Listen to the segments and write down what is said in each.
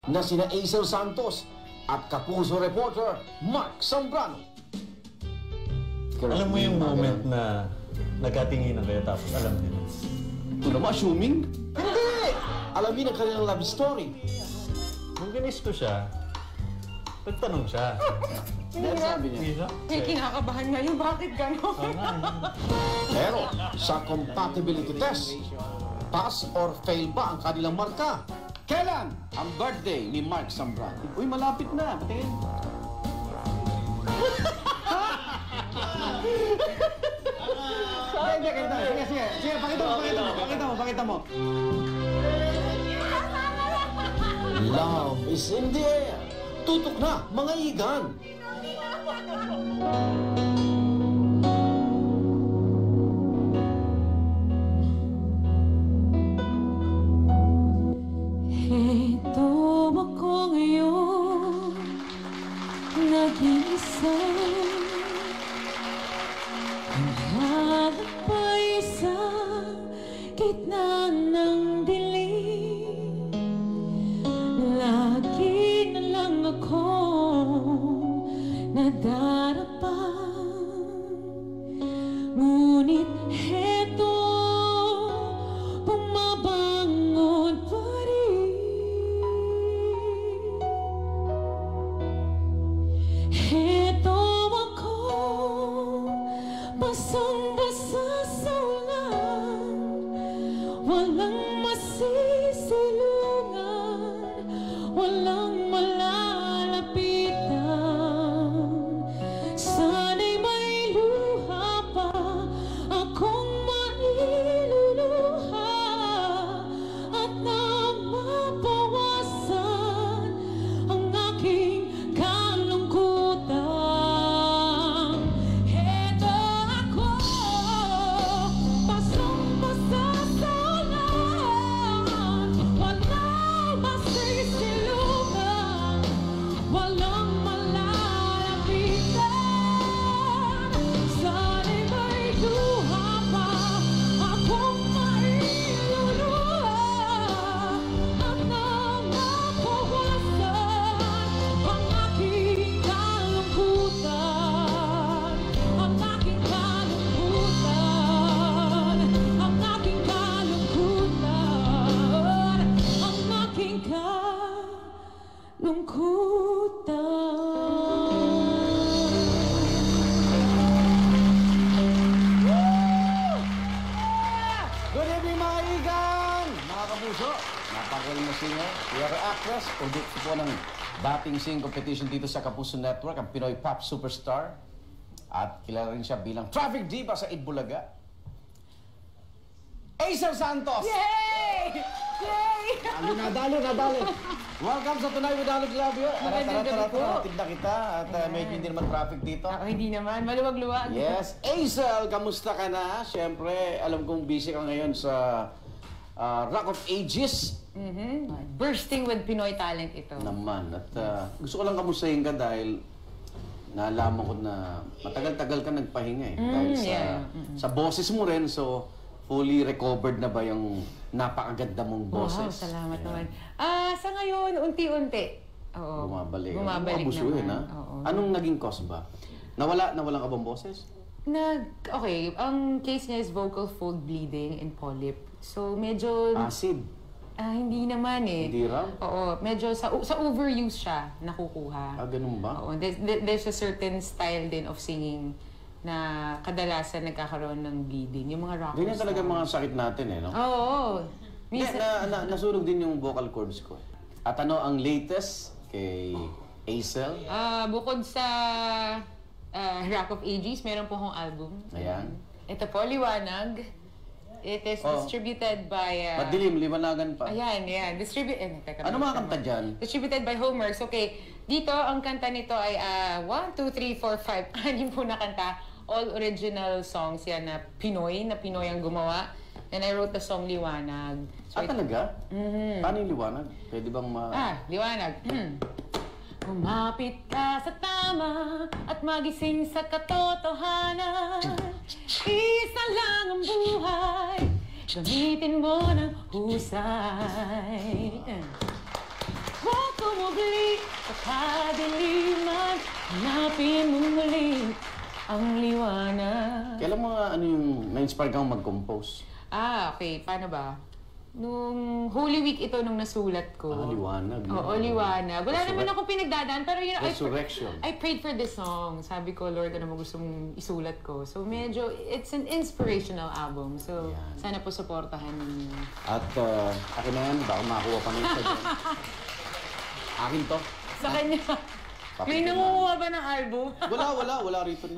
na sina Aisel Santos at Kapuso reporter Mark Zambrano. Alam mo yung moment na nagkatinginan kayo tapos alam nila? Ito naman, assuming? Hindi! Alamin ang kanilang love story. Nung ginis ko siya, nagtanong siya. Dahil sabi niya. May kinakabahan ngayon, bakit gano'n? Pero sa compatibility test, pass or fail ba ang kanilang marka? Kailan ang birthday ni Mark Zambrano? Uy, malapit na. Patingin. Sige, pakita mo. Love is in the air. Tutok na, mga igan. Ito ako ngayon, nag-iisa. Hanap pa isa, gitna ng dilim. Lagi na lang ako nadarapa. Ngunit heto, bumabangon pa rin. Heto ako, basang-basa sa ulan, walang masisilungan, walang malalapitan. Sana'y may luha pa akong mailuluha at na mabawasan ang aking kalungkutan. Heto ako, basang-basa sa ulan, walang masisilungan, walang malalapitan. Sana'y may luha pa akong mailuluha at na mabawasan ang aking kalungkutan, ang aking kalungkutan, ang aking kalungkutan, ang aking Good evening, mga igan! Mga kapuso, napagaling na singer, theater actress, produkto po ng dating sing competition dito sa Kapuso Network, ang Pinoy pop superstar. At kilala rin siya bilang traffic diva sa Itbulaga. Aisel Santos! Yay! Yay! Nadali. Welcome sa Tunay with Alec Labio. Tara, tignan kita. At medyo hindi naman traffic dito. Ako hindi naman, maluwag-luwag. Yes. Aisel, kamusta ka na? Siyempre, alam kong busy ka ngayon sa Rock of Ages. Bursting with Pinoy talent ito. Naman. At gusto ko lang kamustahin ka dahil naalaman ko na matagal-tagal ka nagpahinga eh. Dahil sa boses mo rin, so fully recovered na ba yung napakaganda mong boses? Wow, salamat naman. Sa ngayon, unti-unti. Oo. Bumabalik. Bumabalik Abusuhin, naman. ha? Oo. Anong naging cause ba? Nawalan ka bang boses? Okay, ang case niya is vocal fold bleeding and polyp. So, medyo... Acid? Hindi naman eh. Hindi raw? Oo, medyo sa overuse siya nakukuha. Ganun ba? Oo, there's a certain style din of singing na kadalasan nagkakaroon ng bleeding. Yung mga rockers. Ganyan talaga mga sakit natin eh, no? Oo. Nasunog din yung vocal cords ko. At ano ang latest kay Aisel? Bukod sa Rock of Ages, meron po akong album. Ayan. Ito po, Liwanag. It is distributed by... Madilim, liwanagan pa. Ayan. Ano mga kanta dyan? Distributed by Homeworks. Okay, dito ang kanta nito ay 1, 2, 3, 4, 5. Anim po na kanta. All original songs yan na Pinoy ang gumawa. And I wrote the song Liwanag. So talaga? Paano yung liwanag? Pwede bang Liwanag. Kumapit ka sa tama at magising sa katotohanan. Isa lang ang buhay, gamitin mo ng husay. Huwag tumugli sa kadiliman, hanapin mo muli ang liwanag. Kailan mo ano yung na-inspire kang mag-compose? Okay. Paano ba? Nung Holy Week ito nung nasulat ko. Liwanag. Oo, liwanag. Wala naman ako pinagdadaan, pero you know, Resurrection. I prayed for this song. Sabi ko, Lord, ano mo gusto mong isulat ko? So medyo, it's an inspirational album. So sana po supportahan ninyo. At akin na yan, baka makakuha pa ng isa dyan. Akin to. Sa kanya. May nangunguha ba ng album? Wala rito.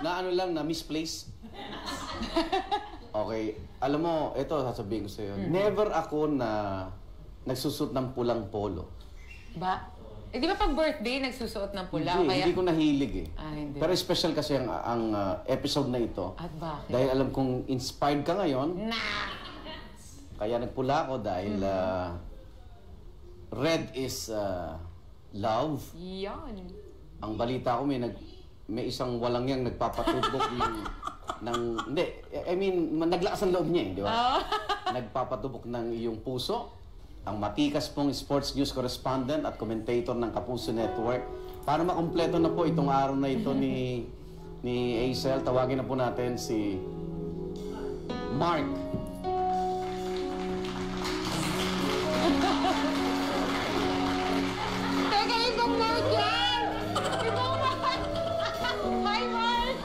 Na ano lang, na misplaced. Okay, alam mo, ito sasabihin ko sa'yo. Never ako na nagsusot ng pulang polo. Ba? Eh di ba pag birthday, nagsusuot ng pula? Hindi, Kaya... hindi ko nahilig eh. Hindi. Pero special kasi ang episode na ito. At bakit? Dahil alam kong inspired ka ngayon. Nah! Kaya nagpula ako dahil red is love. Yan. Ang balita ko may isang walangyang nagpapatubok hindi, I mean, naglakas ang loob niya di ba? Nagpapatubok ng iyong puso. Ang matikas pong sports news correspondent at commentator ng Kapuso Network. Para makumpleto na po itong araw na ito ni Aisel, tawagin na po natin si Mark. Teka, ikaw Mark yan! Ikaw Mark! Hi, Mark!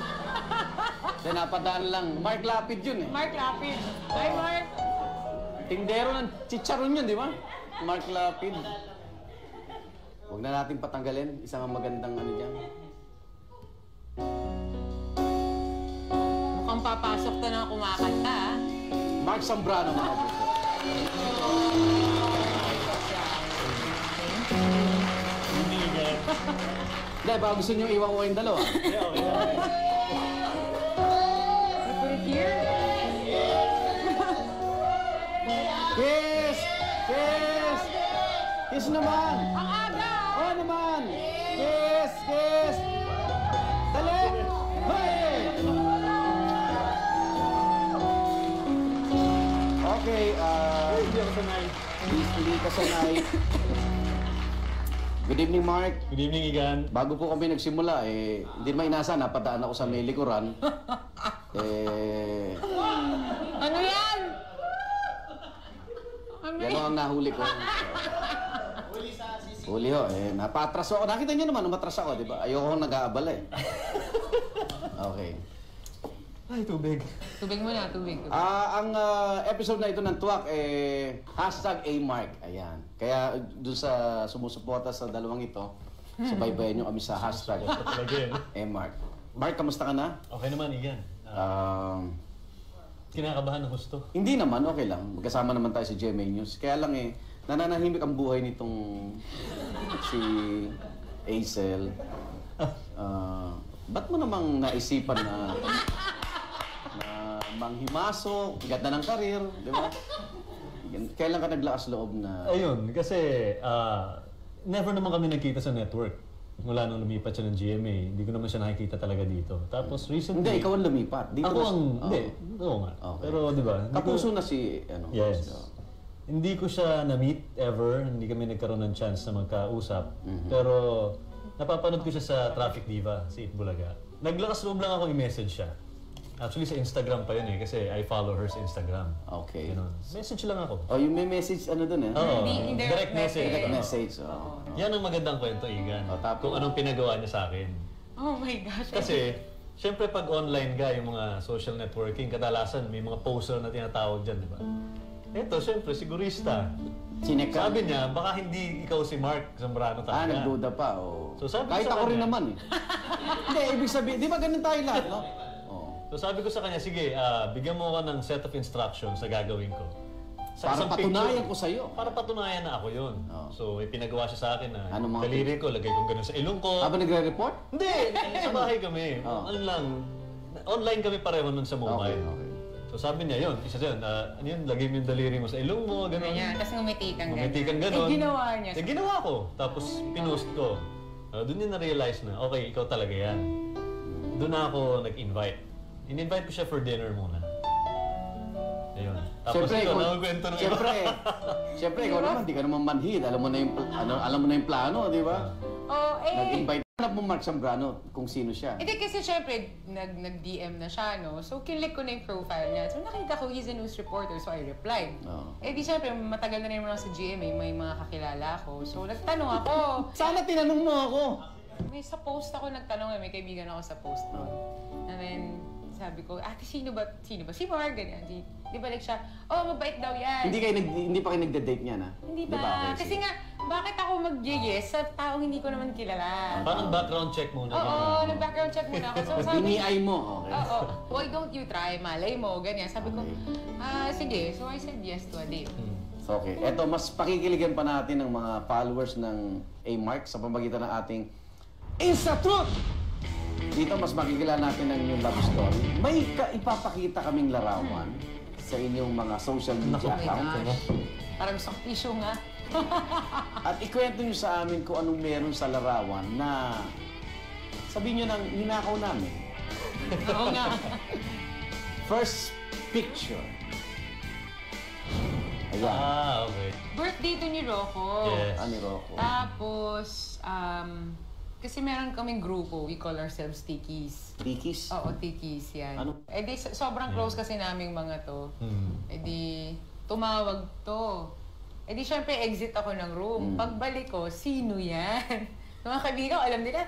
Napadaan lang. Mark Lapid yun eh. Mark Lapid. Hi, Mark! Tindero ng chicharon yun, di ba? Mark Lapid. Huwag na natin patanggalin. Isang magandang ano dyan. Mukhang papasok to na kumakanta, ah. Mark Zambrano, mga puso. Hindi, baka gusto nyo iwan ko yung dalawa. Put it here. Kiss! Kiss! Kiss naman! Ang aga! Oo naman! Kiss! Kiss! Dali! Hey! Okay, Hindi ako sanay. hindi ka sanay. Good evening, Mark. Good evening, Igan. Bago po kami nagsimula, hindi naman inasa, napadaan ako sa may likuran. Ano yan? Ano Yan yan? ang nahuli ko. Huli ho, napatras ako. Nakita niyo naman, umatras ako, di ba? Ayoko nag-aabala eh. Okay. Ay, tubig. Tubig muna, tubig. Ang episode na ito ng Tuwak, #AMark. Ayan. Kaya doon sa sumusuporta sa dalawang ito, subaybayan nyo kami sa Talaga #AMark. Mark, kamusta ka na? Okay naman, Igan. Kinakabahan ng gusto. Hindi naman, okay lang. Magkasama naman tayo sa GMA News. Kaya lang nananahimik ang buhay nitong si Aisel. Ba't mo namang naisipan na manghimasok, ganda ng karir, di ba? Kailan ka naglakas loob na... Ayun, kasi never naman kami nagkita sa network. Mula nung lumipat siya ng GMA, hindi ko naman siya nakikita talaga dito. Tapos recently... Hindi, ikaw ang lumipat. Dito Ako na- ang... Hindi, Oo. oo nga. Okay. Pero di ba? hindi ko- Kapuso na si... Yes. Hindi ko siya na-meet ever. Hindi kami nagkaroon ng chance na magkausap. Pero napapanood ko siya sa Traffic Diva, si Itbulaga. Naglakas loob lang ako i-message siya. Actually sa Instagram pa yun kasi I follow her sa Instagram. Okay. Ganun. Message lang ako. Oh, yung may message dun eh. Oo. Hindi, Direct message. Direct message. Oh. Yan ang magandang kwento, Igan. Tapos? Kung anong pinagawa niya sa akin. Oh my gosh. Kasi, syempre pag online ka, yung mga social networking, kadalasan may mga poster na tinatawag dyan, di ba? Ito, syempre, sigurista. Sinek ka. Sabi niya, baka hindi ikaw si Mark Zambrano talaga. Nagduda pa. Oh. So, sabi ko Kahit sa ako rin kanya- naman eh. Hindi, ibig sabihin, di ba ganun tayo lahat, no? Oo. So sabi ko sa kanya, sige, bigyan mo ako ng set of instructions sa gagawin ko. Sa Para isang patunayan ko sa'yo. Para patunayan na ako yun. Oo. So, ipinagawa siya sa akin na Ano mga- daliri ko, lagay ko ganun sa ilong ko. Habang nagre-report? Hindi! Sa bahay kami. Oo. Ano lang, online kami pareho nun sa mobile. Okay, okay. So sabi niya, yun, isa yun, ano yun, lagay mo yung daliri mo sa ilong mo, gano'n. Ganyan. Tapos ngumiti kang Ngumiti kang ganyan. gano'n. Eh, ginawa niya. Eh, ginawa ko. Tapos pinost ko. Doon niya na-realize na, okay, ikaw talaga yan. Doon na ako nag-invite. In-invite ko siya for dinner muna. Ayun. Tapos ikaw, nakakwento ng iba. Siyempre, ikaw naman, di ka naman manhid. Alam mo na yung, alam mo na yung plano, di ba? Oh, Nag-invite. Hanap mo Mark Zambrano kung sino siya. Hindi kasi syempre, nag-DM na siya, no? So, kinlik ko na yung profile niya. So, nakita ko, he's a news reporter. So, I replied. Oo. Eh, di syempre, matagal na rin naman ako sa GMA. May mga kakilala ako. So, nagtanong ako. Sana tinanong mo ako. May sa post ako nagtanong, may kaibigan ako sa post mo. And then, sabi ko, ate, sino ba? Si Mark, ganyan. Di ba like siya, oh, mabait daw yan. Hindi pa kayo nagde-date niya, na? Hindi Di ba? Okay, Kasi sige. nga, bakit ako mag-yes sa taong hindi ko naman kilala? Parang background check muna. Oo, nag-background check muna ako. So, sabi, Ini-ay mo, okay. oo, why don't you try? Malay mo, ganyan. Sabi ko, sige. So, I said yes to a date. Okay. Eto, mas pakikiligan pa natin ng mga followers ng A-Mark sa pamagitan ng ating Insta Truth! Dito, mas makikilala natin ang inyong love story. May ipapakita kaming larawan sa inyong mga social media Oh my account. gosh. Parang gusto kong tissue nga. At ikwento nyo sa amin kung anong meron sa larawan na sabihin nyo nang ninakaw namin. Oo nga. First picture. Ayan. Okay. Birthday to ni Rocco. Yes. Ani Rocco. Tapos, kasi meron kaming grupo, we call ourselves Tikis. Tikis. Oo, Tikis yan. Ano? Eh di, sobrang close kasi naming mga to. Eh di, tumawag to. Eh di, syempre, exit ako ng room. Pagbalik ko, sino yan? Mga kaibigan ko, alam nila,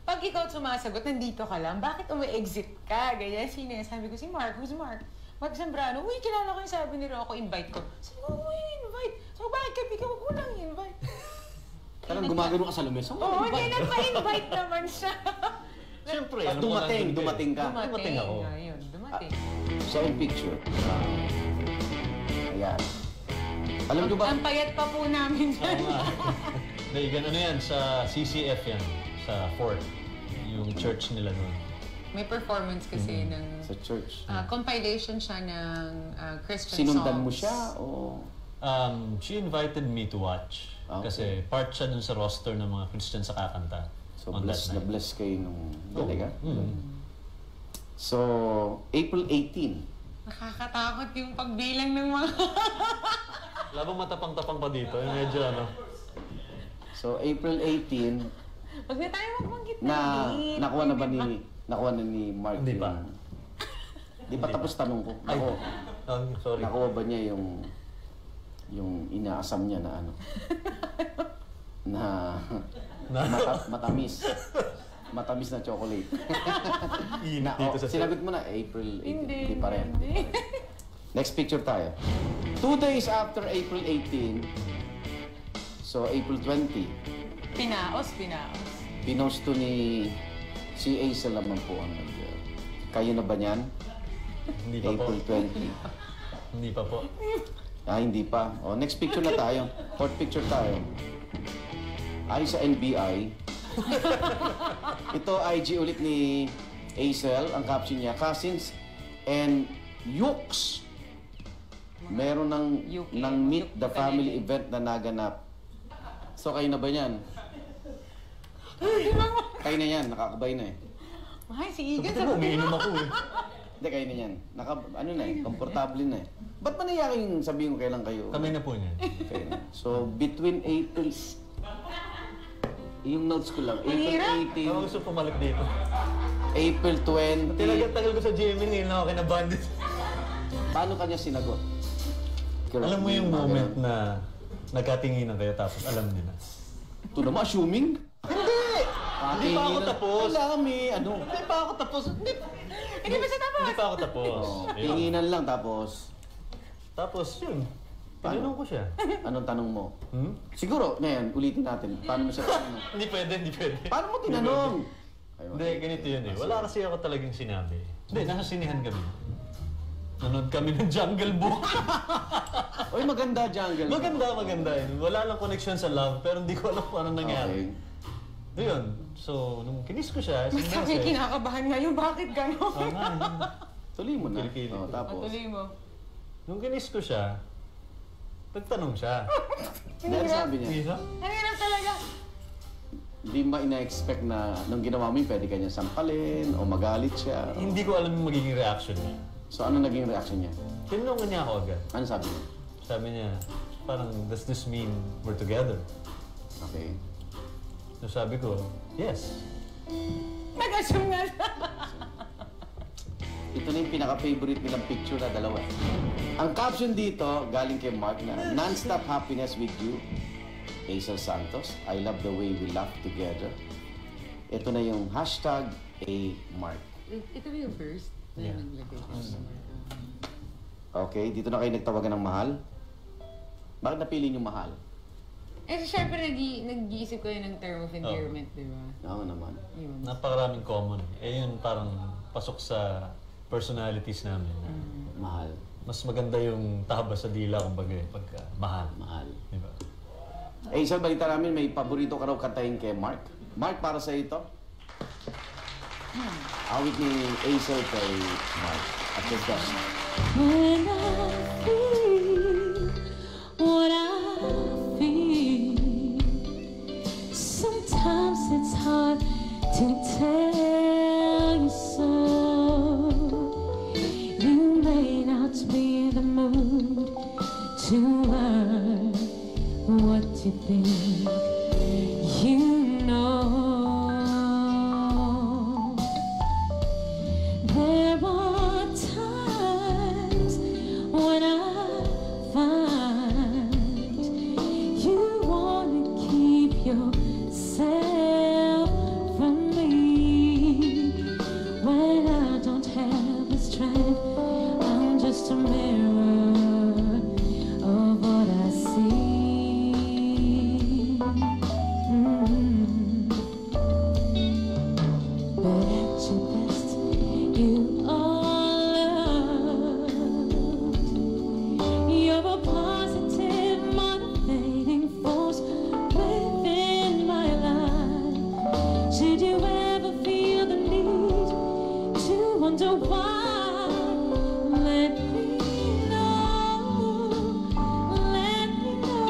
pag ikaw sumasagot, nandito ka lang, bakit umi-exit ka? Ganyan, sino yan? Sabi ko, si Mark. Who's Mark? Mark Zambrano. Uy, kilala ko yung sabi ni Rocco, invite ko. Sabi ko, uy, invite. So, bakit kaibigan ko lang invite? Parang gumagano ka sa lumesa. Oo, hindi nagpa-invite naman siya. Siyempre, At dumating ka. Dumating ako. Ayun, dumating. Second picture. Ayan. Alam nyo ba? Ang payat pa po namin Oo dyan. nga. Daigan, ano yan? Sa CCF yan. Sa Fort. Yung church nila nun. May performance kasi ng Sa church. compilation siya ng Christian Sinundan songs. mo siya o... She invited me to watch. Okay. Kasi part siya dun sa roster ng mga Christian sa kakanta. So on bless that na night. bless kayo nung talaga. Mm. So, April 18. Nakakatakot yung pagbilang ng mga... Labang matapang-tapang pa dito. Yung medyo ano. So, April 18, Huwag na tayo magbanggit na date. nakuha na ba ni Mark Hindi pa. Di pa tapos tanong ko. Ay, Ako, sorry. nakuha ba niya yung inaasam niya na ano? na matamis. Matamis na chocolate. Init Oh, dito sa sinagot mo na April 18. Hindi Di pa rin. hindi. Next picture tayo. 2 days after April 18, so April 20, Pinaos. pinost to ni si Aisel naman po ang kayo na ba niyan? Hindi pa po. April 20. Hindi pa po. Hindi pa. O, next picture na tayo. Fourth picture tayo. Ay sa NBI. Ito, IG ulit ni Aisel. Ang caption niya, Cousins and Yukes. Meron Yuki. ng Meet the Yuki Family Kalele. event na naganap. So, kayo na ba yan? Kayo na yan. Nakakabay na eh. Ay, si Igan. Sabi mo, umiinom ako eh. Hindi, kayo na yan. Ano na eh. Komportable na eh. Ba't ba nayaking sabihin ko kailan kayo? Kami na po niyan. Okay. So, between April... Yung notes ko lang. April hirap. Ako 18, gusto pumalik dito. April 20. Tagal ko sa GMA ngayon na ako kinabandit. Paano kanya sinagot? Alam mo yung moment na nagkatinginan kayo tapos alam niyo na. Ito naman, assuming? Hindi! Hindi pa ako tapos. Wala kami, ano? Hindi pa ako tapos. Hindi ba siya tapos? Hindi pa ako tapos. Oh, Ayun. tinginan lang tapos. Tapos yun. Tinanong ko siya. Anong tanong mo? Hmm? Siguro, ngayon, ulitin natin. Paano mo siya tinanong? Hindi pwede. Paano mo tinanong? Ayun. Hindi, ganito yun eh. Wala kasi ako talagang sinabi. Hindi, nasa sinihan kami. Nanood kami ng Jungle Book. Oy, maganda, Jungle. maganda yun. Wala lang connection sa love, pero hindi ko alam kung anong nangyari. Okay. Yun. So, nung kinis ko siya, Mas kami kinakabahan ngayon. Bakit gano'n? Oo nga, Tuloy mo na. Kilikili. Oh, tapos. Patuloy mo. nung kinis ko siya, nagtanong siya. Dahil sabi niya, Isa? Ang hirap talaga. hindi ba ina-expect na nung ginawa mo yun, pwede ka niya sampalin o magalit siya? Hindi ko alam yung magiging reaction niya. So, ano naging reaction niya? tinanungan niya ako agad. Ano sabi niya? Sabi niya, parang, does this mean we're together? Okay. So sabi ko, yes. Nag-assume nga siya. Ito na yung pinaka-favorite nilang picture na dalawa. Ang caption dito, galing kay Mark na, non-stop happiness with you, Hazel Santos. I love the way we laugh together. Ito na yung hashtag #Mark. Ito ba yung first? Yeah. Okay, dito na kayo nagtawagan ng mahal. Bakit napili niyo mahal? Eh, syempre nag-iisip ko yun ng term of endearment, di ba? Oo naman. Yun. Napakaraming common. Eh yun parang pasok sa personalities namin. Mahal. Mas maganda yung taba sa dila kumbaga pagka mahal. Mahal. Diba? Hazel, balita namin may paborito ka raw kantahin kay Mark. Mark, para sa ito. Awit ni Hazel kay Mark. At the best. When I feel what I feel, sometimes it's hard to tell you so. You may not be in the mood to learn what you think you know. There are times when I find you wanna keep yourself from me. When I don't have the strength, I'm just a mirror of what I see. But at your best, you are loved. You're a positive, motivating force within my life. Should you ever feel the need to wonder why, let me know. Let me know.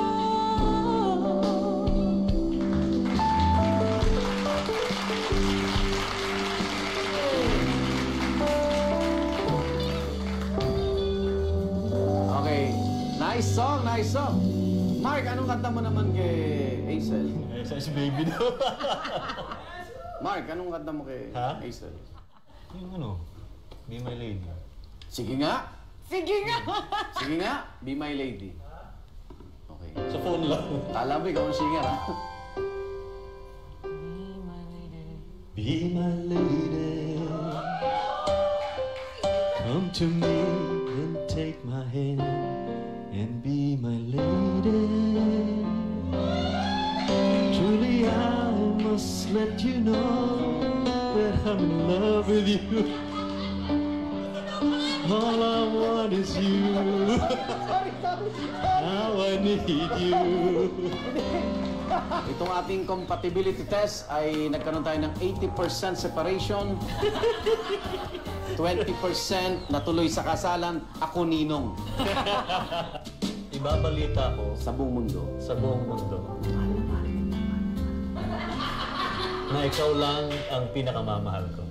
Okay. Nice song, nice song. Mark, anong kanta mo naman kay Hazel? Eh, si baby daw. Mark, anong kanta mo kay Ha? Hazel? Yung ano, Be My Lady. Sige nga. Sige nga! Sige nga. Be my lady. Okay. Sa phone lang. Alam mo, ikaw ang singer, ha? Be my lady, come to me and take my hand and be my lady. Truly I must let you know that I'm in love with you. All I want is you. Now I need you. Itong ating compatibility test ay nagkaroon tayo ng 80% separation, 20% natuloy sa kasalan, ako ninong Ibabalita ko sa buong mundo. sa buong mundo na ikaw lang ang pinakamamahal ko.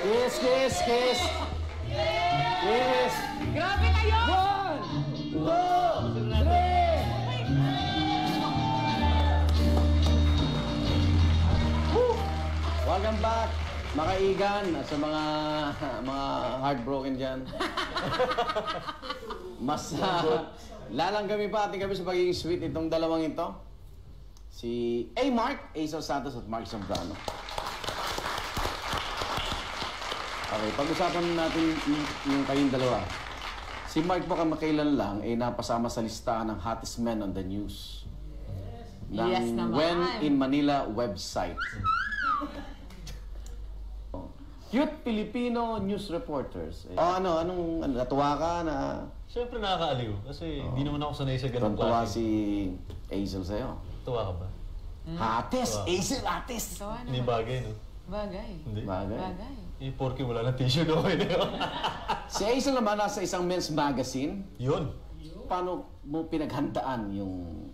Kiss, kiss, kiss! Kiss! Grabe kayo! 1, 2, 3! Welcome back, mga kaigan, at sa mga heartbroken dyan. Mas lalanggami pa ating kami sa pagiging sweet itong dalawang ito. Si Mark, Hazel Santos at Mark Zambrano. Okay, pag-usapan natin yung kayong dalawa. Si Mark po kamakailan lang ay napasama sa listahan ng hottest men on the news. Yes naman. When in Manila website. Cute Filipino news reporters. Anong natuwa ka na Siyempre nakakaaliw kasi hindi naman ako sanay sa ganung tuwa klase. si Hazel sa'yo? Tuwa ka ba? Hates! Tuwa. Hazel, hates! Tawa Hindi naman. bagay, no? Bagay. Hindi. Bagay. Bagay. Eh, porke wala na tissue daw eh. Si Hazel naman nasa isang men's magazine. Yun. Paano mo pinaghandaan yung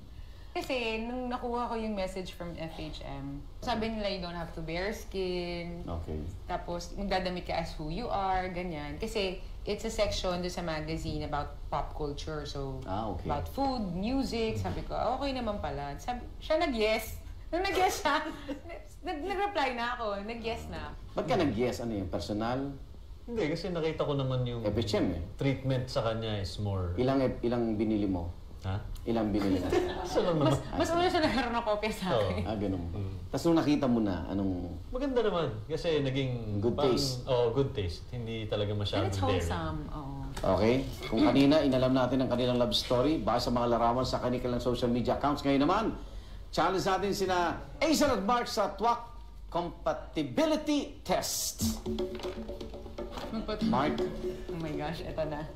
Kasi nung nakuha ko yung message from FHM, sabi nila you don't have to bare skin. Okay. Tapos magdadamit ka as who you are, ganyan. Kasi it's a section doon sa magazine about pop culture. So, Okay. about food, music. Sabi ko, okay naman pala. Sabi, siya nag-yes. Nung nag-yes siya, nag-reply na ako. Nag-yes na. Ba't ka nag-yes? Ano yung personal? Hindi, kasi nakita ko naman yung FHM eh. treatment sa kanya is more... Ilang binili mo? Ha? Ilang binili mo? Isa lang naman. Mas una siya nagkaroon ng kopya sa akin. Ganun. Tapos nung nakita mo na, anong... Maganda naman. Kasi naging... Good taste. Good taste. Hindi talaga And masyadong it's daring. wholesome. Oo. Okay? Kung kanina, inalam natin ang kanilang love story, baka sa mga larawan sa kanilang social media accounts. Ngayon naman, challenge natin sina Aisel at Mark sa TWAC Compatibility Test. Mark, Oh my gosh, eto na.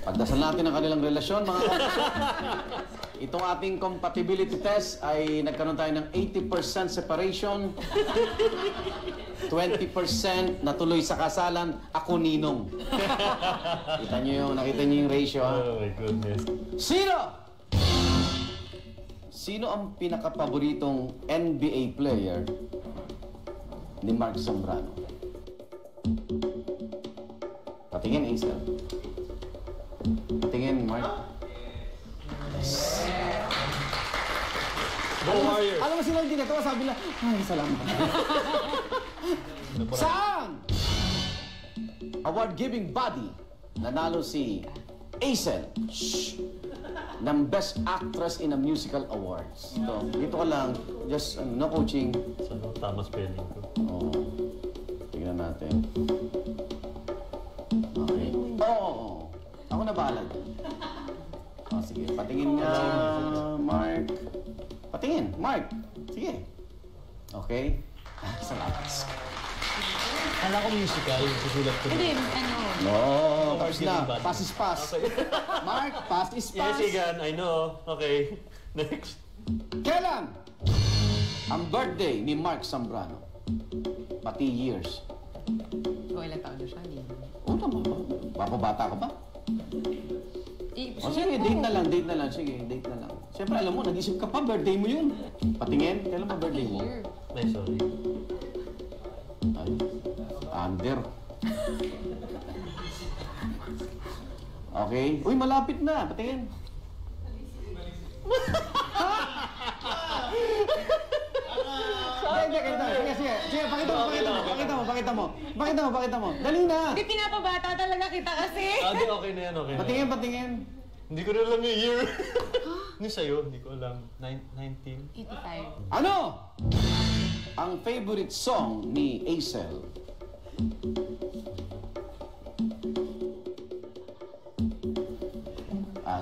pagdasal natin ang kanilang relasyon, mga kapuso. Itong ating compatibility test ay nagkaroon tayo ng 80% separation, 20% natuloy sa kasalan, ako ninong. Nakita niyo yung ratio, ha? Oh my goodness. Sino ang pinakapaboritong NBA player ni Mark Zambrano? Patingin, Aisel. Patingin, Mark. Go Warriors! Alam mo sila hindi natuwa, sabi nila, ay, salamat. Saan? Award-giving body, nanalo si Aisel ng Best Actress in a Musical Awards. Dito ka lang, just no coaching. Saan tama spelling ko? Oo. Tignan natin. Okay. Oo. Ako na bahala dyan. Sige. Patingin nga, Mark. Patingin, Mark. Sige. Okay. Salamat. Kala ko musical, susulat ko. Hindi, ano. No, tapos na. Award-giving body. Pass is pass. Mark, pass is pass. Yes, Igan, I know. Okay. Next. Kailan ang birthday ni Mark Zambrano? Pati years. So, ilang taon na siya? Hindi. Oo naman. Papabata ka ba? O sige, date na lang. Sige, date na lang. Siyempre, alam mo, nag-isip ka pa, birthday mo yun. Patingin, kailan ba birthday mo? Ay, sorry. Ay, under. Okay. Uy, malapit na. Patingin. Hindi, ganito. Sige, pakita mo. Dali na. Hindi, pinapabata talaga kita kasi. Di okay na yan, okay na. Patingin. Hindi ko na alam yung year. Yung sa'yo, hindi ko alam. 19? 85. Ano ang favorite song ni Aisel?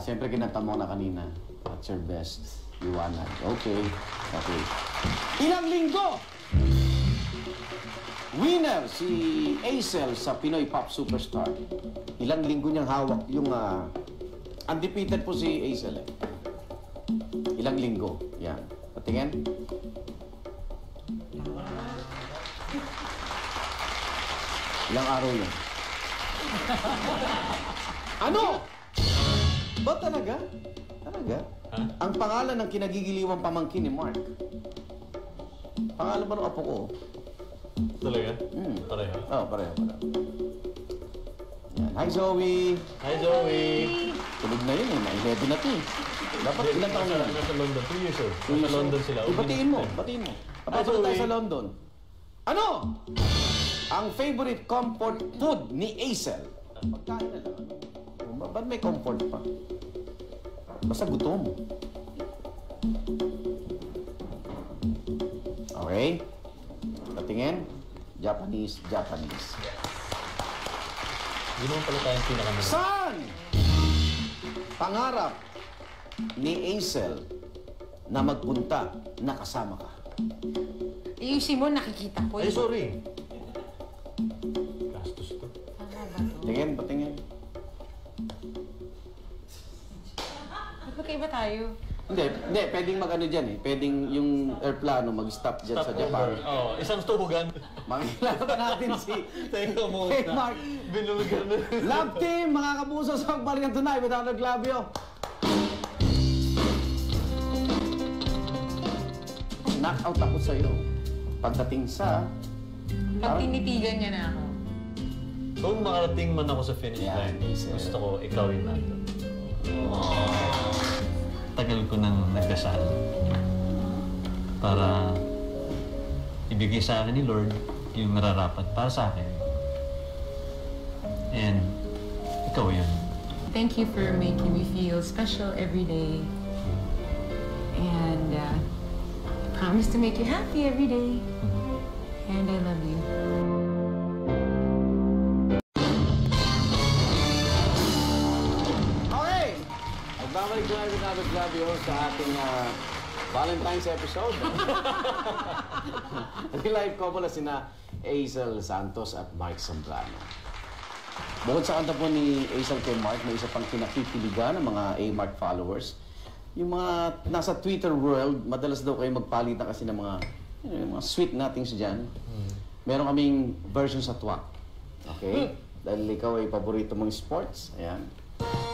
Siyempre kinanta mo na kanina. What's your best? Liwanag. Okay. Ilang linggo? Winner si Aisel sa Pinoy Pop Superstar. Ilang linggo niyang hawak yung undefeated po si Aisel. Ilang linggo? Yan. Patingin. Ilang araw yun? Ano? Ba talaga? Talaga? Ha? Ang pangalan ng kinagigiliwang pamangkin ni Mark. Pangalan ba ng apo ko? Talaga? Pareho. Oo, pareho. Yan. Hi, Zoe! Hi, Zoe! Tulog na yun eh. Na-11 na to eh. Dapat ilang taon na lang? Nasa London, 2 years old. Nasa London sila. Batiin mo. Papapunta tayo sa London. Ano? Ang favorite comfort food ni Aisel? Pagkain na lang. Ba't may comfort pa? Basta gutom. Okay? Patingin. Japanese. Hindi naman pala tayong pinakamalaki. Saan pangarap ni Aisel na magpunta na kasama ka? Ayusin mo, nakikita ko. Ay, sorry. Gastos to. Patingin. Magkaiba tayo. Hindi, pwedeng mag-ano dyan eh. Pwedeng yung airplano mag-stop dyan sa Japan. Oo, isang tubugan. Makikilala natin si Teka mo. Hey, Mark. Binulugan na. Love team, mga kapuso sa pagbalik ng Tonight with Arnold Clavio. Knockout ako sa'yo. Pagdating sa... Pag tinitigan niya na ako. Kung makarating man ako sa finish Yeah, line, Hazel. gusto ko ikaw yung nandun. Tagal ko nang nagdasal para ibigay sa akin ni Lord yung nararapat para sa akin. And ikaw yun. Thank you for making me feel special every day. And promise to make you happy every day. And I love you. Okay! Magbabalik na rin natin Glavio sa ating Valentine's episode. Live couple na sina Hazel Santos at Mark Zambrano. Bukod sa kanta po ni Hazel kay Mark, may isa pang pinakipiligan ng mga A-Mark followers. Yung mga nasa Twitter world, madalas daw kayo magpalitan kasi ng mga, yung mga sweet nothings dyan. Meron kaming version sa twak. Okay? Dahil ikaw ay paborito mong sports. Ayan.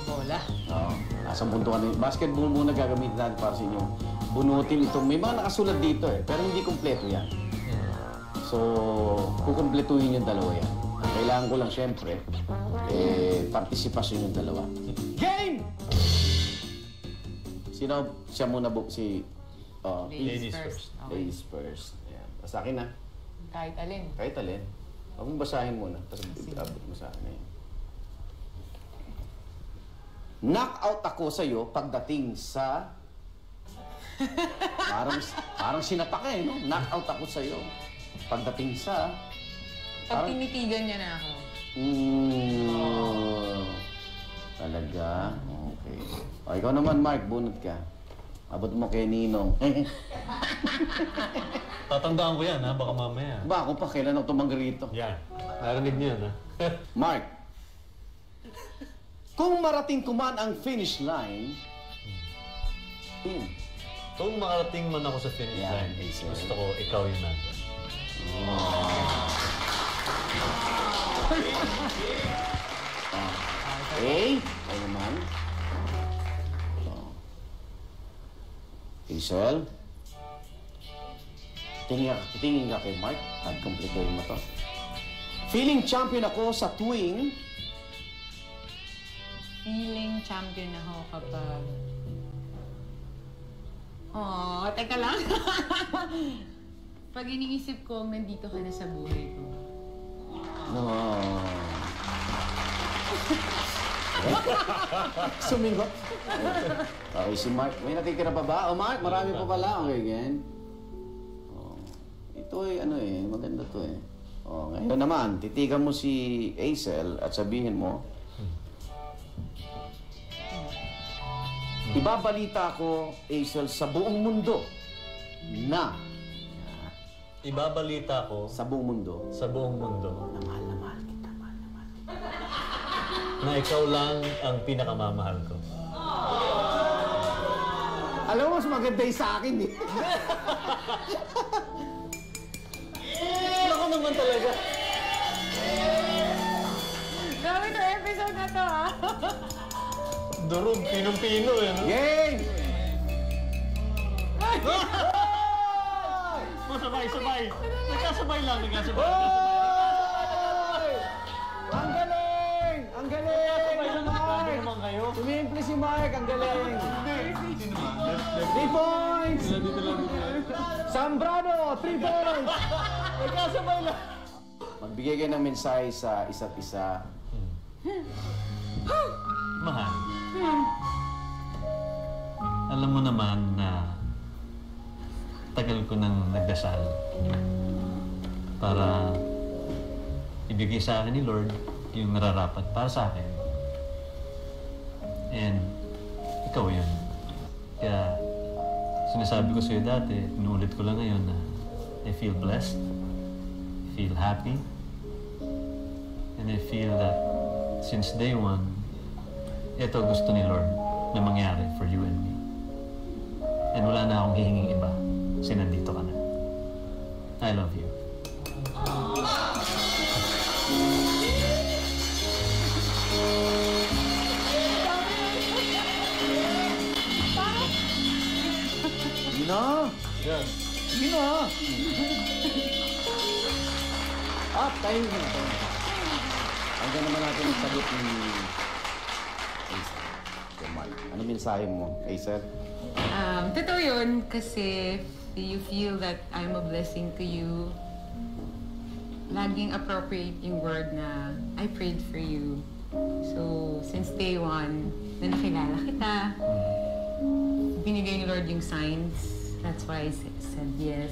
Bola. Oo. Nasa mundo ka na. Basketball muna gagamitin natin para sa inyo. Bunutin ito. May mga nakasulat dito eh. Pero hindi kompleto yan. So, kukumpletuhin yung dalawa yan. Ang kailangan ko lang syempre, partisipasyon yung dalawa. Game! Sino siya muna si... Ladies first. Okay. Ladies first. Ayan. Sa akin na. Kahit alin. Kahit alin. Huwag mong basahin muna. Tapos abot mo sa akin. Ayan. Knockout ako sa'yo pagdating sa... parang sinapak eh, no? Knockout ako sa'yo pagdating sa... Pag tinitigan niya na ako. Talaga? Okay. O, ikaw naman, Mark, bunot ka. Abot mo kay Ninong. Tatandaan ko yan, ha? Baka mamaya. Ba, ako pa, kailan ako tumanggi rito? Yan. Narinig niyo yan, ha? Mark, kung marating ko man ang finish line, Kung makarating man ako sa finish Yan, line, Hazel. gusto ko ikaw yung nandun. Okay, tayo naman. Hazel, tingin ka kay Mark at kumpletuhin mo to. Feeling champion ako sa tuwing... Feeling champion ako kapag... Oh, teka lang. Pag iniisip ko, nandito ka na sa buhay ko. No. Sumingot. Okay, si Mark. May natitira pa ba? O Mark, marami pa pala. Okay, again. Oh, ito ay ano eh, maganda to eh. Oh, ngayon naman, titigan mo si Hazel at sabihin mo, ibabalita ko, Hazel, sa buong mundo na Ibabalita ko sa buong mundo sa buong mundo na mahal kita, mahal na mahal kita. na ikaw lang ang pinakamamahal ko. Alam mo, mas maganda yung sa akin eh. Ako naman talaga. Grabe to episode na to, ha? Durog, pinong-pino eh. No? Game! Sabay. Nagkasabay lang, nagkasabay. Oy! Ang galing! Ang galing! Grabe naman kayo. Sumimple si Mark, ang galing! Hindi naman. 3 points! Dito lang. Zambrano, 3 points! Nagkasabay lang. Magbigay kayo ng mensahe sa isa't isa. Mahal. Alam mo naman na tagal ko nang nagdasal para ibigay sa akin ni Lord yung nararapat para sa akin. And ikaw yun. Kaya sinasabi ko sa'yo dati, inuulit ko lang ngayon na I feel blessed, I feel happy, and I feel that since day one, ito gusto ni Lord na mangyari for you and me. And wala na akong hihinging iba kasi nandito ka na. I love you. Na! Yes. Sino ha? Tayo na. Hanggang naman natin ang sagot ni Acer. Mark. Ano mensahe mo, Acer? Totoo yun kasi you feel that I'm a blessing to you. Laging appropriate yung word na I prayed for you. So, since day one, na nakilala kita, binigay ni Lord yung signs. That's why I said yes.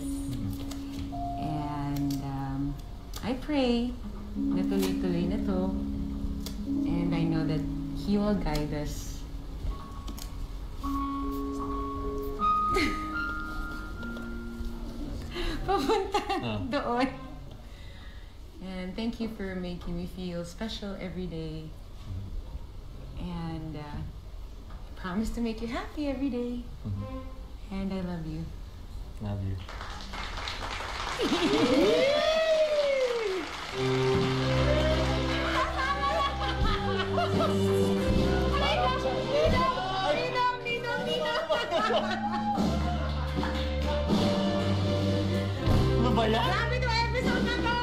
And I pray na tuloy-tuloy na to. And I know that He will guide us. Papunta doon. And thank you for making me feel special every day. And I promise to make you happy every day. And I love you. Love you. Ano ba yan? Marami to episode na to!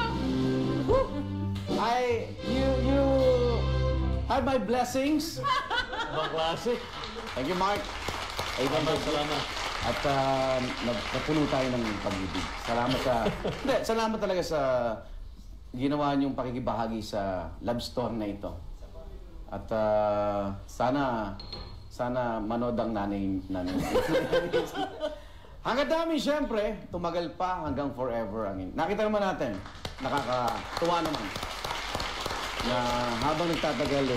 You have my blessings. Ibang klase. Thank you, Mark. Salamat. At napuno tayo ng pag-ibig. Salamat sa... Hindi, salamat talaga sa ginawa niyong pakikibahagi sa love story na ito. At sana manood ang nanay. Hanggang namin, siyempre, tumagal pa hanggang forever. Nakita naman natin, nakakatuwa naman na habang nagtatagal,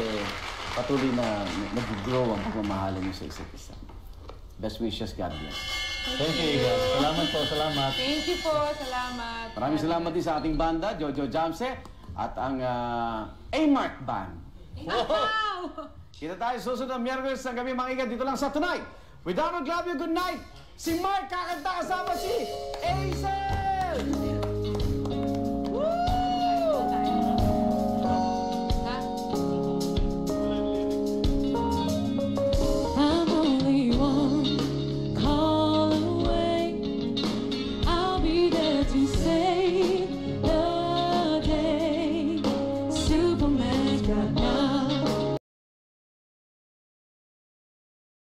patuloy na nag-grow ang pagmamahalan niyo sa isa't isa. Best wishes, God bless. Thank you, guys. Salamat po, salamat. Thank you po, salamat. Maraming salamat din sa ating banda, Jojo Jamse, at ang A-Mark Band. Wow! Kita tayo susunod na Miyerkules ng gabi, mga ikat, dito lang sa Tonight. With Donald Love You, good night! Si Mark kakanta kasama si Acer! I'm only one call away. I'll be there to save